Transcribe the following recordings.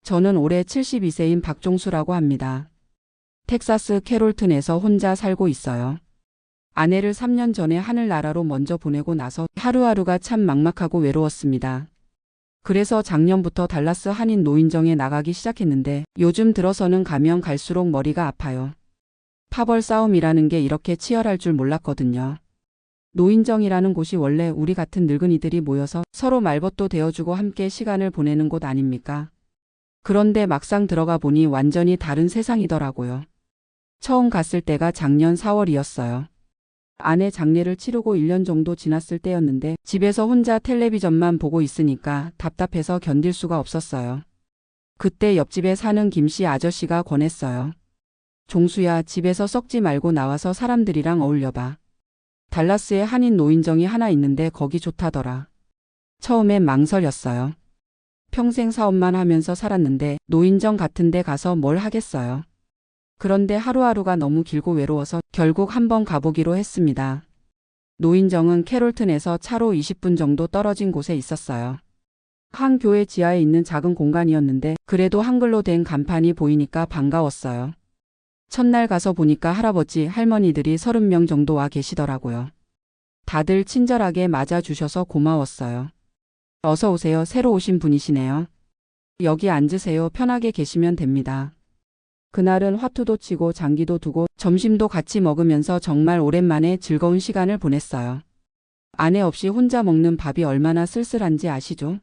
저는 올해 72세인 박종수라고 합니다. 텍사스 캐롤튼에서 혼자 살고 있어요. 아내를 3년 전에 하늘나라로 먼저 보내고 나서 하루하루가 참 막막하고 외로웠습니다. 그래서 작년부터 달라스 한인 노인정에 나가기 시작했는데 요즘 들어서는 가면 갈수록 머리가 아파요. 파벌 싸움이라는 게 이렇게 치열할 줄 몰랐거든요. 노인정이라는 곳이 원래 우리 같은 늙은이들이 모여서 서로 말벗도 대어주고 함께 시간을 보내는 곳 아닙니까? 그런데 막상 들어가 보니 완전히 다른 세상이더라고요. 처음 갔을 때가 작년 4월이었어요. 아내 장례를 치르고 1년 정도 지났을 때였는데 집에서 혼자 텔레비전만 보고 있으니까 답답해서 견딜 수가 없었어요. 그때 옆집에 사는 김씨 아저씨가 권했어요. 종수야, 집에서 썩지 말고 나와서 사람들이랑 어울려봐. 달라스에 한인 노인정이 하나 있는데 거기 좋다더라. 처음엔 망설였어요. 평생 사업만 하면서 살았는데 노인정 같은 데 가서 뭘 하겠어요. 그런데 하루하루가 너무 길고 외로워서 결국 한번 가보기로 했습니다. 노인정은 캐롤튼에서 차로 20분 정도 떨어진 곳에 있었어요. 한 교회 지하에 있는 작은 공간이었는데 그래도 한글로 된 간판이 보이니까 반가웠어요. 첫날 가서 보니까 할아버지, 할머니들이 30명 정도 와 계시더라고요. 다들 친절하게 맞아주셔서 고마웠어요. 어서 오세요. 새로 오신 분이시네요. 여기 앉으세요. 편하게 계시면 됩니다. 그날은 화투도 치고 장기도 두고 점심도 같이 먹으면서 정말 오랜만에 즐거운 시간을 보냈어요. 아내 없이 혼자 먹는 밥이 얼마나 쓸쓸한지 아시죠?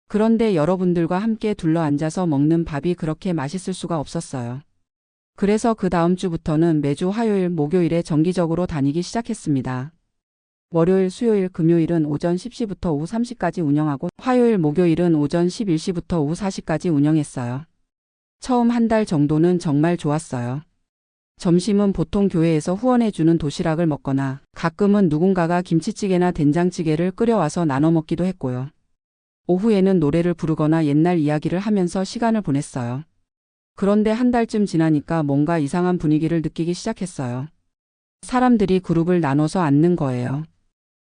그런데 여러분들과 함께 둘러앉아서 먹는 밥이 그렇게 맛있을 수가 없었어요. 그래서 그 다음 주부터는 매주 화요일, 목요일에 정기적으로 다니기 시작했습니다. 월요일, 수요일, 금요일은 오전 10시부터 오후 3시까지 운영하고 화요일, 목요일은 오전 11시부터 오후 4시까지 운영했어요. 처음 한 달 정도는 정말 좋았어요. 점심은 보통 교회에서 후원해주는 도시락을 먹거나 가끔은 누군가가 김치찌개나 된장찌개를 끓여와서 나눠 먹기도 했고요. 오후에는 노래를 부르거나 옛날 이야기를 하면서 시간을 보냈어요. 그런데 한 달쯤 지나니까 뭔가 이상한 분위기를 느끼기 시작했어요. 사람들이 그룹을 나눠서 앉는 거예요.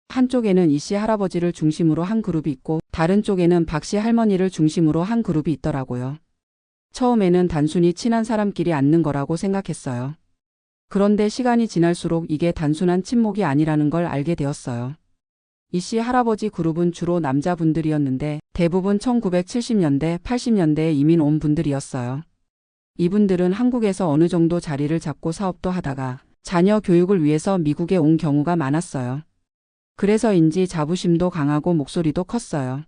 한쪽에는 이씨 할아버지를 중심으로 한 그룹이 있고 다른 쪽에는 박씨 할머니를 중심으로 한 그룹이 있더라고요. 처음에는 단순히 친한 사람끼리 앉는 거라고 생각했어요. 그런데 시간이 지날수록 이게 단순한 친목이 아니라는 걸 알게 되었어요. 이씨 할아버지 그룹은 주로 남자분들이었는데 대부분 1970년대, 80년대에 이민 온 분들이었어요. 이분들은 한국에서 어느 정도 자리를 잡고 사업도 하다가 자녀 교육을 위해서 미국에 온 경우가 많았어요. 그래서인지 자부심도 강하고 목소리도 컸어요.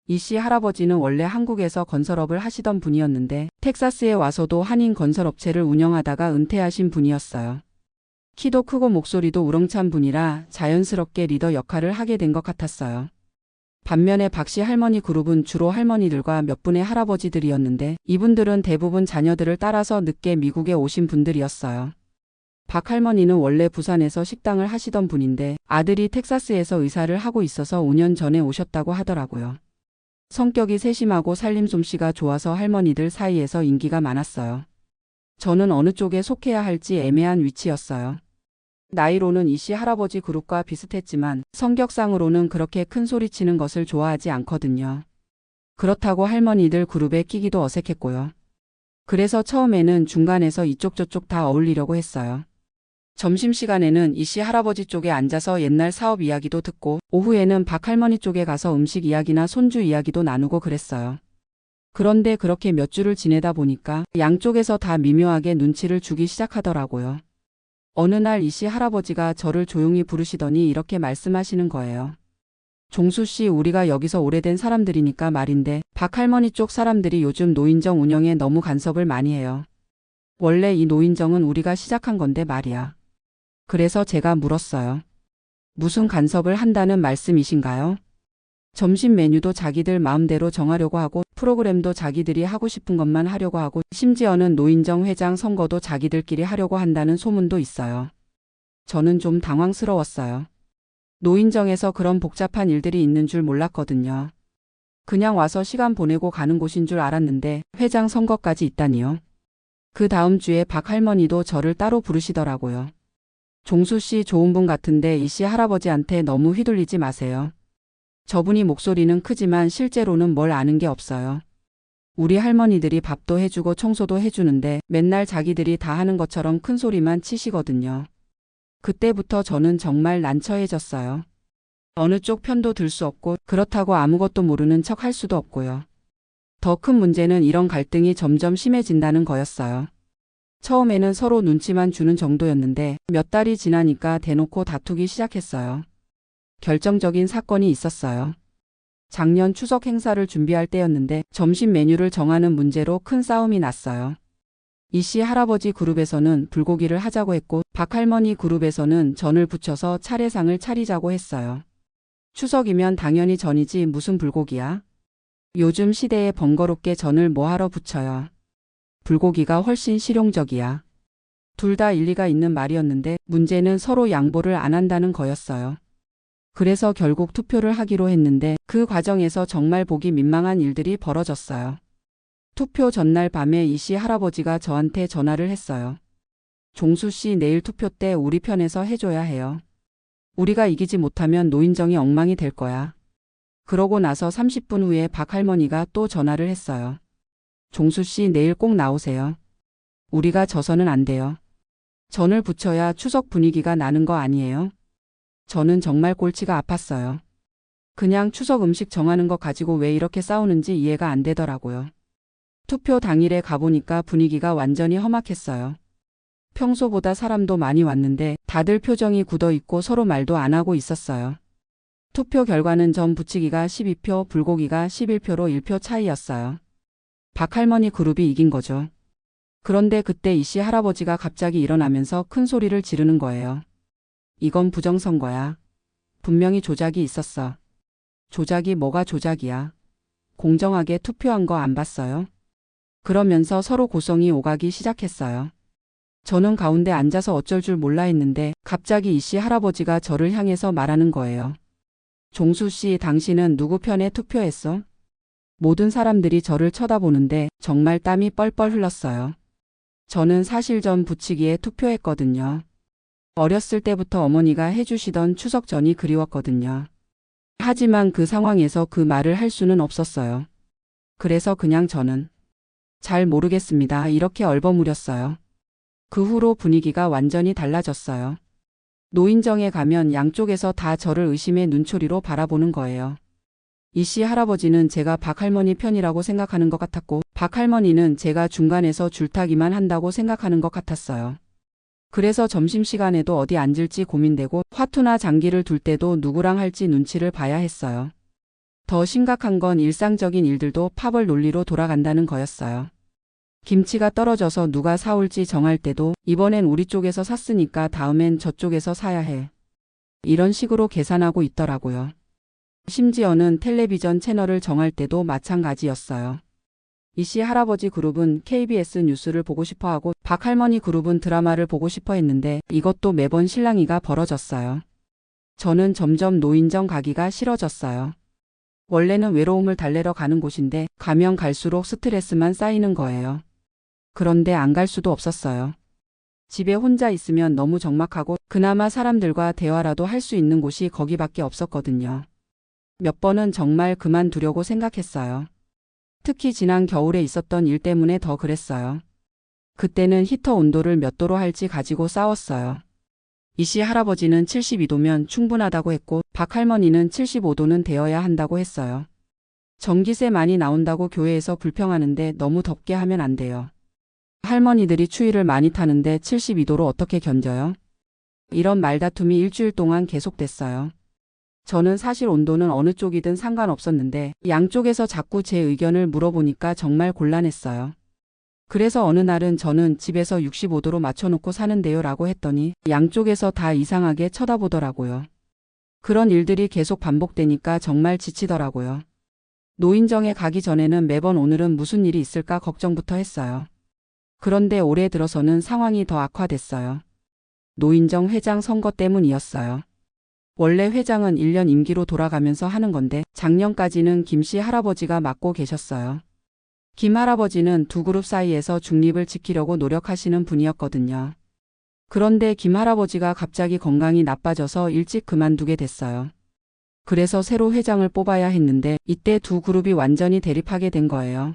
이씨 할아버지는 원래 한국에서 건설업을 하시던 분이었는데 텍사스에 와서도 한인 건설업체를 운영하다가 은퇴하신 분이었어요. 키도 크고 목소리도 우렁찬 분이라 자연스럽게 리더 역할을 하게 된 것 같았어요. 반면에 박씨 할머니 그룹은 주로 할머니들과 몇 분의 할아버지들이었는데 이분들은 대부분 자녀들을 따라서 늦게 미국에 오신 분들이었어요. 박 할머니는 원래 부산에서 식당을 하시던 분인데 아들이 텍사스에서 의사를 하고 있어서 5년 전에 오셨다고 하더라고요. 성격이 세심하고 살림솜씨가 좋아서 할머니들 사이에서 인기가 많았어요. 저는 어느 쪽에 속해야 할지 애매한 위치였어요. 나이로는 이씨 할아버지 그룹과 비슷했지만 성격상으로는 그렇게 큰 소리 치는 것을 좋아하지 않거든요. 그렇다고 할머니들 그룹에 끼기도 어색했고요. 그래서 처음에는 중간에서 이쪽 저쪽 다 어울리려고 했어요. 점심시간에는 이씨 할아버지 쪽에 앉아서 옛날 사업 이야기도 듣고 오후에는 박 할머니 쪽에 가서 음식 이야기나 손주 이야기도 나누고 그랬어요. 그런데 그렇게 몇 주를 지내다 보니까 양쪽에서 다 미묘하게 눈치를 주기 시작하더라고요. 어느 날 이씨 할아버지가 저를 조용히 부르시더니 이렇게 말씀하시는 거예요. 종수 씨, 우리가 여기서 오래된 사람들이니까 말인데 박 할머니 쪽 사람들이 요즘 노인정 운영에 너무 간섭을 많이 해요. 원래 이 노인정은 우리가 시작한 건데 말이야. 그래서 제가 물었어요. 무슨 간섭을 한다는 말씀이신가요? 점심 메뉴도 자기들 마음대로 정하려고 하고 프로그램도 자기들이 하고 싶은 것만 하려고 하고 심지어는 노인정 회장 선거도 자기들끼리 하려고 한다는 소문도 있어요. 저는 좀 당황스러웠어요. 노인정에서 그런 복잡한 일들이 있는 줄 몰랐거든요. 그냥 와서 시간 보내고 가는 곳인 줄 알았는데 회장 선거까지 있다니요. 그 다음 주에 박 할머니도 저를 따로 부르시더라고요. 종수 씨 좋은 분 같은데 이씨 할아버지한테 너무 휘둘리지 마세요. 저분이 목소리는 크지만 실제로는 뭘 아는 게 없어요. 우리 할머니들이 밥도 해주고 청소도 해주는데 맨날 자기들이 다 하는 것처럼 큰 소리만 치시거든요. 그때부터 저는 정말 난처해졌어요. 어느 쪽 편도 들 수 없고 그렇다고 아무것도 모르는 척 할 수도 없고요. 더 큰 문제는 이런 갈등이 점점 심해진다는 거였어요. 처음에는 서로 눈치만 주는 정도였는데 몇 달이 지나니까 대놓고 다투기 시작했어요. 결정적인 사건이 있었어요. 작년 추석 행사를 준비할 때였는데 점심 메뉴를 정하는 문제로 큰 싸움이 났어요. 이씨 할아버지 그룹에서는 불고기를 하자고 했고 박할머니 그룹에서는 전을 부쳐서 차례상을 차리자고 했어요. 추석이면 당연히 전이지 무슨 불고기야? 요즘 시대에 번거롭게 전을 뭐하러 부쳐요. 불고기가 훨씬 실용적이야. 둘 다 일리가 있는 말이었는데 문제는 서로 양보를 안 한다는 거였어요. 그래서 결국 투표를 하기로 했는데 그 과정에서 정말 보기 민망한 일들이 벌어졌어요. 투표 전날 밤에 이씨 할아버지가 저한테 전화를 했어요. 종수 씨 내일 투표 때 우리 편에서 해줘야 해요. 우리가 이기지 못하면 노인정이 엉망이 될 거야. 그러고 나서 30분 후에 박 할머니가 또 전화를 했어요. 종수 씨 내일 꼭 나오세요. 우리가 져서는 안 돼요. 전을 부쳐야 추석 분위기가 나는 거 아니에요? 저는 정말 골치가 아팠어요. 그냥 추석 음식 정하는 거 가지고 왜 이렇게 싸우는지 이해가 안 되더라고요. 투표 당일에 가보니까 분위기가 완전히 험악했어요. 평소보다 사람도 많이 왔는데 다들 표정이 굳어 있고 서로 말도 안 하고 있었어요. 투표 결과는 전 부치기가 12표, 불고기가 11표로 1표 차이였어요. 박할머니 그룹이 이긴 거죠. 그런데 그때 이씨 할아버지가 갑자기 일어나면서 큰 소리를 지르는 거예요. 이건 부정선거야. 분명히 조작이 있었어. 조작이 뭐가 조작이야. 공정하게 투표한 거 안 봤어요? 그러면서 서로 고성이 오가기 시작했어요. 저는 가운데 앉아서 어쩔 줄 몰라 했는데 갑자기 이씨 할아버지가 저를 향해서 말하는 거예요. 종수 씨, 당신은 누구 편에 투표했어? 모든 사람들이 저를 쳐다보는데 정말 땀이 뻘뻘 흘렀어요. 저는 사실 전 부치기에 투표했거든요. 어렸을 때부터 어머니가 해주시던 추석전이 그리웠거든요. 하지만 그 상황에서 그 말을 할 수는 없었어요. 그래서 그냥 저는 잘 모르겠습니다. 이렇게 얼버무렸어요. 그 후로 분위기가 완전히 달라졌어요. 노인정에 가면 양쪽에서 다 저를 의심의 눈초리로 바라보는 거예요. 이씨 할아버지는 제가 박할머니 편이라고 생각하는 것 같았고 박할머니는 제가 중간에서 줄타기만 한다고 생각하는 것 같았어요. 그래서 점심시간에도 어디 앉을지 고민되고 화투나 장기를 둘 때도 누구랑 할지 눈치를 봐야 했어요. 더 심각한 건 일상적인 일들도 파벌 논리로 돌아간다는 거였어요. 김치가 떨어져서 누가 사올지 정할 때도 이번엔 우리 쪽에서 샀으니까 다음엔 저쪽에서 사야 해. 이런 식으로 계산하고 있더라고요. 심지어는 텔레비전 채널을 정할 때도 마찬가지였어요. 이씨 할아버지 그룹은 KBS 뉴스를 보고 싶어하고 박할머니 그룹은 드라마를 보고 싶어 했는데 이것도 매번 실랑이가 벌어졌어요. 저는 점점 노인정 가기가 싫어졌어요. 원래는 외로움을 달래러 가는 곳인데 가면 갈수록 스트레스만 쌓이는 거예요. 그런데 안 갈 수도 없었어요. 집에 혼자 있으면 너무 적막하고 그나마 사람들과 대화라도 할 수 있는 곳이 거기밖에 없었거든요. 몇 번은 정말 그만두려고 생각했어요. 특히 지난 겨울에 있었던 일 때문에 더 그랬어요. 그때는 히터 온도를 몇 도로 할지 가지고 싸웠어요. 이씨 할아버지는 72도면 충분하다고 했고 박할머니는 75도는 되어야 한다고 했어요. 전기세 많이 나온다고 교회에서 불평하는데 너무 덥게 하면 안 돼요. 할머니들이 추위를 많이 타는데 72도로 어떻게 견뎌요? 이런 말다툼이 일주일 동안 계속됐어요. 저는 사실 온도는 어느 쪽이든 상관없었는데 양쪽에서 자꾸 제 의견을 물어보니까 정말 곤란했어요. 그래서 어느 날은 저는 집에서 65도로 맞춰놓고 사는데요 라고 했더니 양쪽에서 다 이상하게 쳐다보더라고요. 그런 일들이 계속 반복되니까 정말 지치더라고요. 노인정에 가기 전에는 매번 오늘은 무슨 일이 있을까 걱정부터 했어요. 그런데 올해 들어서는 상황이 더 악화됐어요. 노인정 회장 선거 때문이었어요. 원래 회장은 1년 임기로 돌아가면서 하는 건데 작년까지는 김씨 할아버지가 맡고 계셨어요. 김 할아버지는 두 그룹 사이에서 중립을 지키려고 노력하시는 분이었거든요. 그런데 김 할아버지가 갑자기 건강이 나빠져서 일찍 그만두게 됐어요. 그래서 새로 회장을 뽑아야 했는데 이때 두 그룹이 완전히 대립하게 된 거예요.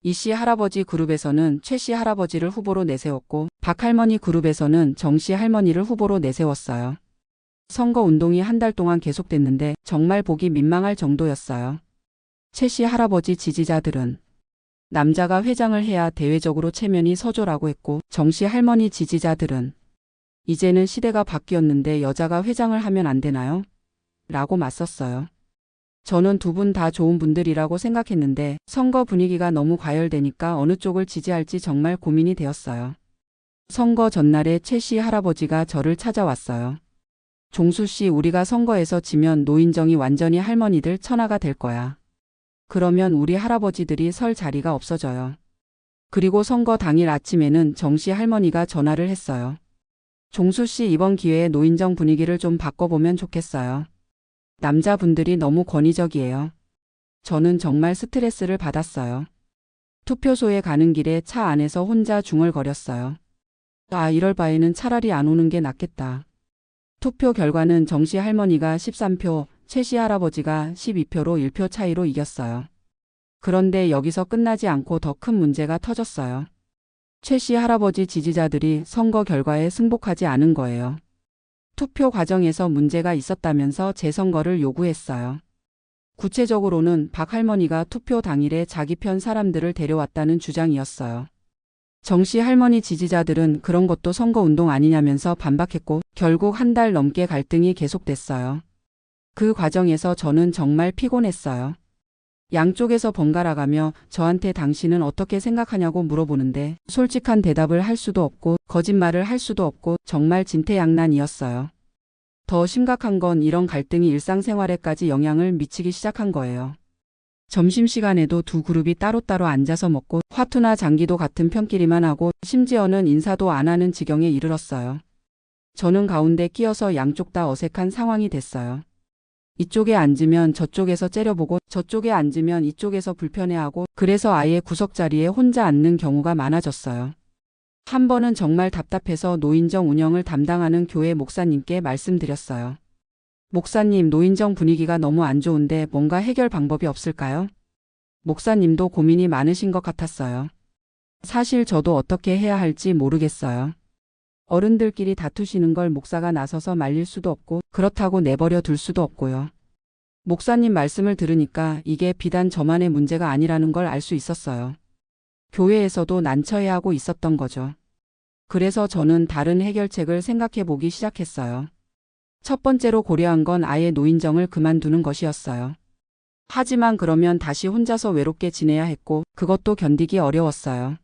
이씨 할아버지 그룹에서는 최씨 할아버지를 후보로 내세웠고 박할머니 그룹에서는 정씨 할머니를 후보로 내세웠어요. 선거 운동이 한 달 동안 계속됐는데 정말 보기 민망할 정도였어요. 최씨 할아버지 지지자들은 남자가 회장을 해야 대외적으로 체면이 서줘라고 했고 정씨 할머니 지지자들은 이제는 시대가 바뀌었는데 여자가 회장을 하면 안 되나요? 라고 맞섰어요. 저는 두 분 다 좋은 분들이라고 생각했는데 선거 분위기가 너무 과열되니까 어느 쪽을 지지할지 정말 고민이 되었어요. 선거 전날에 최씨 할아버지가 저를 찾아왔어요. 종수 씨, 우리가 선거에서 지면 노인정이 완전히 할머니들 천하가 될 거야. 그러면 우리 할아버지들이 설 자리가 없어져요. 그리고 선거 당일 아침에는 정씨 할머니가 전화를 했어요. 종수 씨, 이번 기회에 노인정 분위기를 좀 바꿔보면 좋겠어요. 남자분들이 너무 권위적이에요. 저는 정말 스트레스를 받았어요. 투표소에 가는 길에 차 안에서 혼자 중얼거렸어요. 아, 이럴 바에는 차라리 안 오는 게 낫겠다. 투표 결과는 정씨 할머니가 13표, 최씨 할아버지가 12표로 1표 차이로 이겼어요. 그런데 여기서 끝나지 않고 더 큰 문제가 터졌어요. 최씨 할아버지 지지자들이 선거 결과에 승복하지 않은 거예요. 투표 과정에서 문제가 있었다면서 재선거를 요구했어요. 구체적으로는 박 할머니가 투표 당일에 자기 편 사람들을 데려왔다는 주장이었어요. 정씨 할머니 지지자들은 그런 것도 선거운동 아니냐면서 반박했고 결국 한 달 넘게 갈등이 계속됐어요. 그 과정에서 저는 정말 피곤했어요. 양쪽에서 번갈아가며 저한테 당신은 어떻게 생각하냐고 물어보는데 솔직한 대답을 할 수도 없고 거짓말을 할 수도 없고 정말 진퇴양난이었어요. 더 심각한 건 이런 갈등이 일상생활에까지 영향을 미치기 시작한 거예요. 점심시간에도 두 그룹이 따로따로 앉아서 먹고 화투나 장기도 같은 편끼리만 하고 심지어는 인사도 안 하는 지경에 이르렀어요. 저는 가운데 끼어서 양쪽 다 어색한 상황이 됐어요. 이쪽에 앉으면 저쪽에서 째려보고 저쪽에 앉으면 이쪽에서 불편해하고 그래서 아예 구석자리에 혼자 앉는 경우가 많아졌어요. 한 번은 정말 답답해서 노인정 운영을 담당하는 교회 목사님께 말씀드렸어요. 목사님, 노인정 분위기가 너무 안 좋은데 뭔가 해결 방법이 없을까요? 목사님도 고민이 많으신 것 같았어요. 사실 저도 어떻게 해야 할지 모르겠어요. 어른들끼리 다투시는 걸 목사가 나서서 말릴 수도 없고 그렇다고 내버려 둘 수도 없고요. 목사님 말씀을 들으니까 이게 비단 저만의 문제가 아니라는 걸 알 수 있었어요. 교회에서도 난처해하고 있었던 거죠. 그래서 저는 다른 해결책을 생각해 보기 시작했어요. 첫 번째로 고려한 건 아예 노인정을 그만두는 것이었어요. 하지만 그러면 다시 혼자서 외롭게 지내야 했고 그것도 견디기 어려웠어요.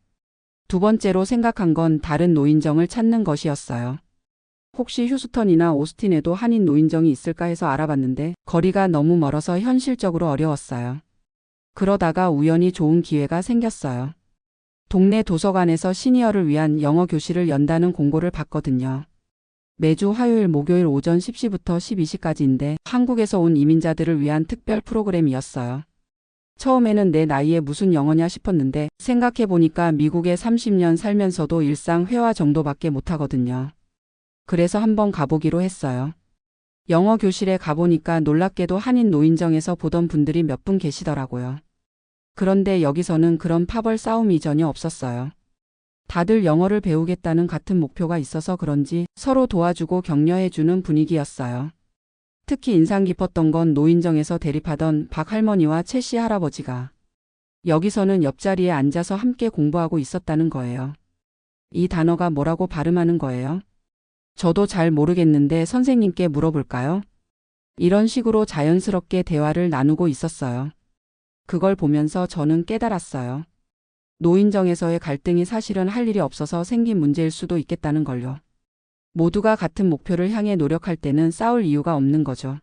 두 번째로 생각한 건 다른 노인정을 찾는 것이었어요. 혹시 휴스턴이나 오스틴에도 한인 노인정이 있을까 해서 알아봤는데 거리가 너무 멀어서 현실적으로 어려웠어요. 그러다가 우연히 좋은 기회가 생겼어요. 동네 도서관에서 시니어를 위한 영어 교실을 연다는 공고를 봤거든요. 매주 화요일 목요일 오전 10시부터 12시까지인데 한국에서 온 이민자들을 위한 특별 프로그램이었어요. 처음에는 내 나이에 무슨 영어냐 싶었는데 생각해보니까 미국에 30년 살면서도 일상 회화 정도밖에 못하거든요. 그래서 한번 가보기로 했어요. 영어 교실에 가보니까 놀랍게도 한인 노인정에서 보던 분들이 몇 분 계시더라고요. 그런데 여기서는 그런 파벌 싸움이 전혀 없었어요. 다들 영어를 배우겠다는 같은 목표가 있어서 그런지 서로 도와주고 격려해주는 분위기였어요. 특히 인상 깊었던 건 노인정에서 대립하던 박 할머니와 최씨 할아버지가 여기서는 옆자리에 앉아서 함께 공부하고 있었다는 거예요. 이 단어가 뭐라고 발음하는 거예요? 저도 잘 모르겠는데 선생님께 물어볼까요? 이런 식으로 자연스럽게 대화를 나누고 있었어요. 그걸 보면서 저는 깨달았어요. 노인정에서의 갈등이 사실은 할 일이 없어서 생긴 문제일 수도 있겠다는 걸요. 모두가 같은 목표를 향해 노력할 때는 싸울 이유가 없는 거죠.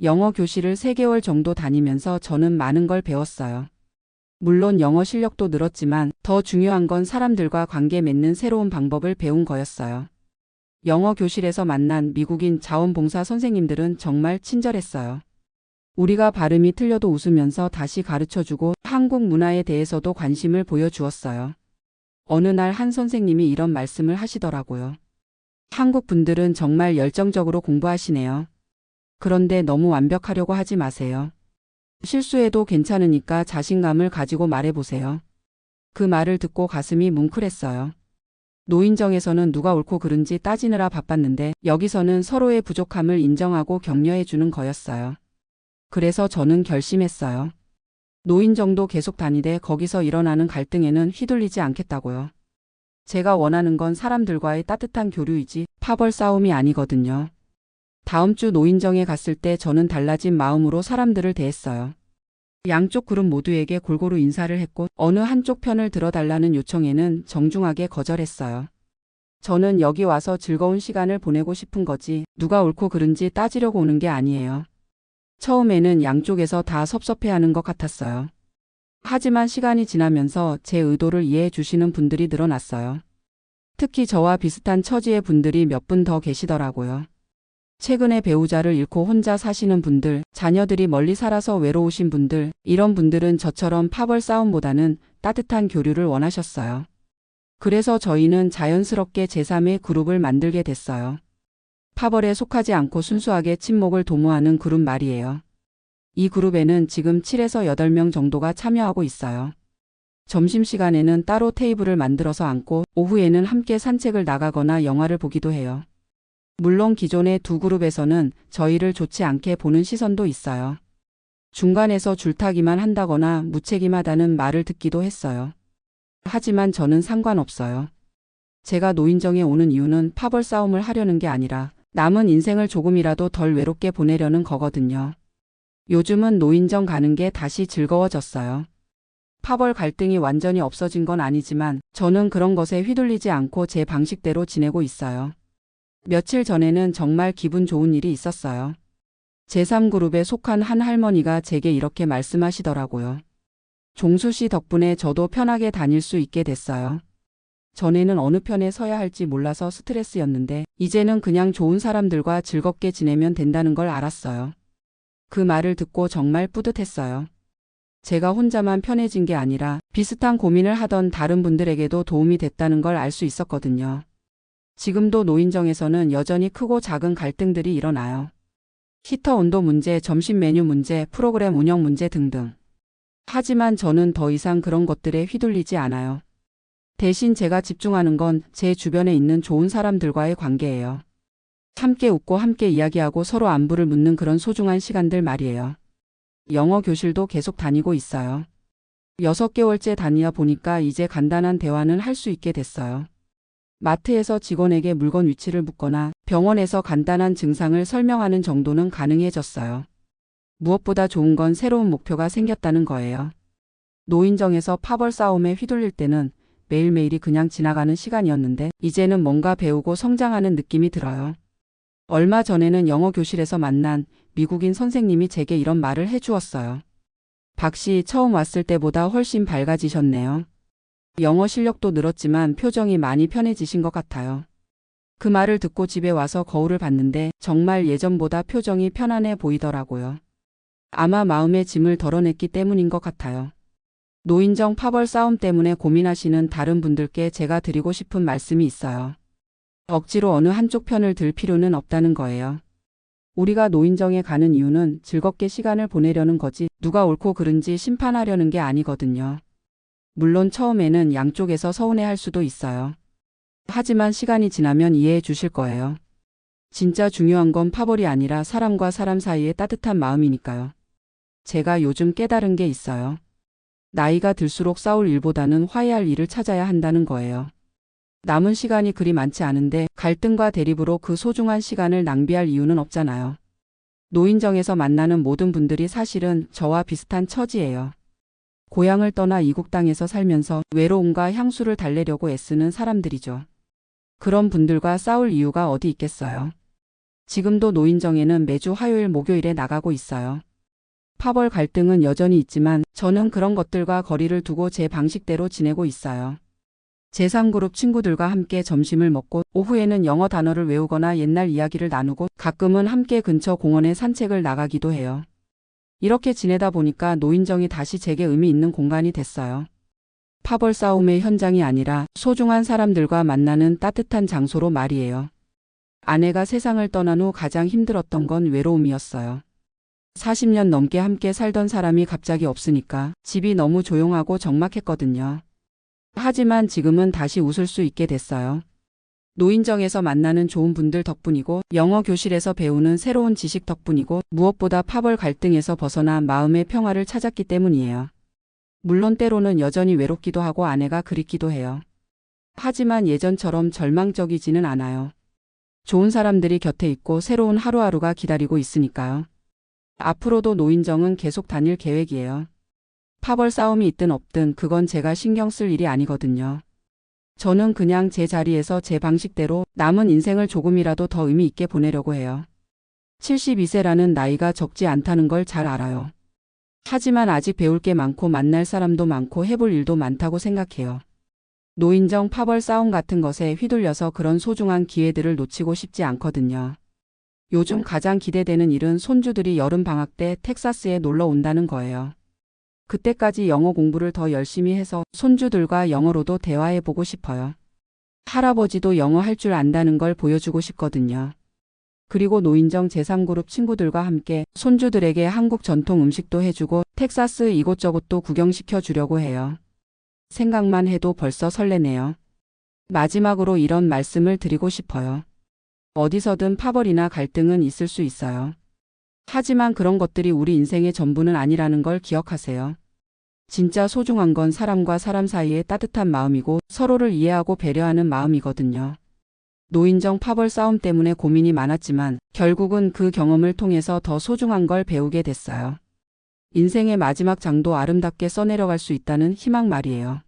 영어 교실을 3개월 정도 다니면서 저는 많은 걸 배웠어요. 물론 영어 실력도 늘었지만 더 중요한 건 사람들과 관계 맺는 새로운 방법을 배운 거였어요. 영어 교실에서 만난 미국인 자원봉사 선생님들은 정말 친절했어요. 우리가 발음이 틀려도 웃으면서 다시 가르쳐주고 한국 문화에 대해서도 관심을 보여주었어요. 어느 날 한 선생님이 이런 말씀을 하시더라고요. 한국 분들은 정말 열정적으로 공부하시네요. 그런데 너무 완벽하려고 하지 마세요. 실수해도 괜찮으니까 자신감을 가지고 말해보세요. 그 말을 듣고 가슴이 뭉클했어요. 노인정에서는 누가 옳고 그른지 따지느라 바빴는데 여기서는 서로의 부족함을 인정하고 격려해주는 거였어요. 그래서 저는 결심했어요. 노인정도 계속 다니되 거기서 일어나는 갈등에는 휘둘리지 않겠다고요. 제가 원하는 건 사람들과의 따뜻한 교류이지 파벌 싸움이 아니거든요. 다음 주 노인정에 갔을 때 저는 달라진 마음으로 사람들을 대했어요. 양쪽 그룹 모두에게 골고루 인사를 했고 어느 한쪽 편을 들어달라는 요청에는 정중하게 거절했어요. 저는 여기 와서 즐거운 시간을 보내고 싶은 거지 누가 옳고 그른지 따지려고 오는 게 아니에요. 처음에는 양쪽에서 다 섭섭해하는 것 같았어요. 하지만 시간이 지나면서 제 의도를 이해해 주시는 분들이 늘어났어요. 특히 저와 비슷한 처지의 분들이 몇 분 더 계시더라고요. 최근에 배우자를 잃고 혼자 사시는 분들, 자녀들이 멀리 살아서 외로우신 분들, 이런 분들은 저처럼 파벌 싸움보다는 따뜻한 교류를 원하셨어요. 그래서 저희는 자연스럽게 제3의 그룹을 만들게 됐어요. 파벌에 속하지 않고 순수하게 친목을 도모하는 그룹 말이에요. 이 그룹에는 지금 7에서 8명 정도가 참여하고 있어요. 점심시간에는 따로 테이블을 만들어서 앉고 오후에는 함께 산책을 나가거나 영화를 보기도 해요. 물론 기존의 두 그룹에서는 저희를 좋지 않게 보는 시선도 있어요. 중간에서 줄타기만 한다거나 무책임하다는 말을 듣기도 했어요. 하지만 저는 상관없어요. 제가 노인정에 오는 이유는 파벌 싸움을 하려는 게 아니라 남은 인생을 조금이라도 덜 외롭게 보내려는 거거든요. 요즘은 노인정 가는 게 다시 즐거워졌어요. 파벌 갈등이 완전히 없어진 건 아니지만 저는 그런 것에 휘둘리지 않고 제 방식대로 지내고 있어요. 며칠 전에는 정말 기분 좋은 일이 있었어요. 제3그룹에 속한 한 할머니가 제게 이렇게 말씀하시더라고요. 종수 씨 덕분에 저도 편하게 다닐 수 있게 됐어요. 전에는 어느 편에 서야 할지 몰라서 스트레스였는데 이제는 그냥 좋은 사람들과 즐겁게 지내면 된다는 걸 알았어요. 그 말을 듣고 정말 뿌듯했어요. 제가 혼자만 편해진 게 아니라 비슷한 고민을 하던 다른 분들에게도 도움이 됐다는 걸 알 수 있었거든요. 지금도 노인정에서는 여전히 크고 작은 갈등들이 일어나요. 히터 온도 문제, 점심 메뉴 문제, 프로그램 운영 문제 등등. 하지만 저는 더 이상 그런 것들에 휘둘리지 않아요. 대신 제가 집중하는 건 제 주변에 있는 좋은 사람들과의 관계예요. 함께 웃고 함께 이야기하고 서로 안부를 묻는 그런 소중한 시간들 말이에요. 영어 교실도 계속 다니고 있어요. 6개월째 다니다 보니까 이제 간단한 대화는 할 수 있게 됐어요. 마트에서 직원에게 물건 위치를 묻거나 병원에서 간단한 증상을 설명하는 정도는 가능해졌어요. 무엇보다 좋은 건 새로운 목표가 생겼다는 거예요. 노인정에서 파벌 싸움에 휘둘릴 때는 매일매일이 그냥 지나가는 시간이었는데 이제는 뭔가 배우고 성장하는 느낌이 들어요. 얼마 전에는 영어 교실에서 만난 미국인 선생님이 제게 이런 말을 해주었어요. 박 씨 처음 왔을 때보다 훨씬 밝아지셨네요. 영어 실력도 늘었지만 표정이 많이 편해지신 것 같아요. 그 말을 듣고 집에 와서 거울을 봤는데 정말 예전보다 표정이 편안해 보이더라고요. 아마 마음의 짐을 덜어냈기 때문인 것 같아요. 노인정 파벌 싸움 때문에 고민하시는 다른 분들께 제가 드리고 싶은 말씀이 있어요. 억지로 어느 한쪽 편을 들 필요는 없다는 거예요. 우리가 노인정에 가는 이유는 즐겁게 시간을 보내려는 거지 누가 옳고 그른지 심판하려는 게 아니거든요. 물론 처음에는 양쪽에서 서운해할 수도 있어요. 하지만 시간이 지나면 이해해 주실 거예요. 진짜 중요한 건 파벌이 아니라 사람과 사람 사이의 따뜻한 마음이니까요. 제가 요즘 깨달은 게 있어요. 나이가 들수록 싸울 일보다는 화해할 일을 찾아야 한다는 거예요. 남은 시간이 그리 많지 않은데 갈등과 대립으로 그 소중한 시간을 낭비할 이유는 없잖아요. 노인정에서 만나는 모든 분들이 사실은 저와 비슷한 처지예요. 고향을 떠나 이국 땅에서 살면서 외로움과 향수를 달래려고 애쓰는 사람들이죠. 그런 분들과 싸울 이유가 어디 있겠어요. 지금도 노인정에는 매주 화요일 목요일에 나가고 있어요. 파벌 갈등은 여전히 있지만 저는 그런 것들과 거리를 두고 제 방식대로 지내고 있어요. 제3그룹 친구들과 함께 점심을 먹고 오후에는 영어 단어를 외우거나 옛날 이야기를 나누고 가끔은 함께 근처 공원에 산책을 나가기도 해요. 이렇게 지내다 보니까 노인정이 다시 제게 의미 있는 공간이 됐어요. 파벌 싸움의 현장이 아니라 소중한 사람들과 만나는 따뜻한 장소로 말이에요. 아내가 세상을 떠난 후 가장 힘들었던 건 외로움이었어요. 40년 넘게 함께 살던 사람이 갑자기 없으니까 집이 너무 조용하고 적막했거든요. 하지만 지금은 다시 웃을 수 있게 됐어요. 노인정에서 만나는 좋은 분들 덕분이고 영어 교실에서 배우는 새로운 지식 덕분이고 무엇보다 파벌 갈등에서 벗어나 마음의 평화를 찾았기 때문이에요. 물론 때로는 여전히 외롭기도 하고 아내가 그립기도 해요. 하지만 예전처럼 절망적이지는 않아요. 좋은 사람들이 곁에 있고 새로운 하루하루가 기다리고 있으니까요. 앞으로도 노인정은 계속 다닐 계획이에요. 파벌 싸움이 있든 없든 그건 제가 신경 쓸 일이 아니거든요. 저는 그냥 제 자리에서 제 방식대로 남은 인생을 조금이라도 더 의미 있게 보내려고 해요. 72세라는 나이가 적지 않다는 걸 잘 알아요. 하지만 아직 배울 게 많고 만날 사람도 많고 해볼 일도 많다고 생각해요. 노인정 파벌 싸움 같은 것에 휘둘려서 그런 소중한 기회들을 놓치고 싶지 않거든요. 요즘 가장 기대되는 일은 손주들이 여름 방학 때 텍사스에 놀러 온다는 거예요. 그때까지 영어 공부를 더 열심히 해서 손주들과 영어로도 대화해 보고 싶어요. 할아버지도 영어 할 줄 안다는 걸 보여주고 싶거든요. 그리고 노인정 제3그룹 친구들과 함께 손주들에게 한국 전통 음식도 해주고 텍사스 이곳저곳도 구경시켜 주려고 해요. 생각만 해도 벌써 설레네요. 마지막으로 이런 말씀을 드리고 싶어요. 어디서든 파벌이나 갈등은 있을 수 있어요. 하지만 그런 것들이 우리 인생의 전부는 아니라는 걸 기억하세요. 진짜 소중한 건 사람과 사람 사이의 따뜻한 마음이고 서로를 이해하고 배려하는 마음이거든요. 노인정 파벌 싸움 때문에 고민이 많았지만 결국은 그 경험을 통해서 더 소중한 걸 배우게 됐어요. 인생의 마지막 장도 아름답게 써내려갈 수 있다는 희망 말이에요.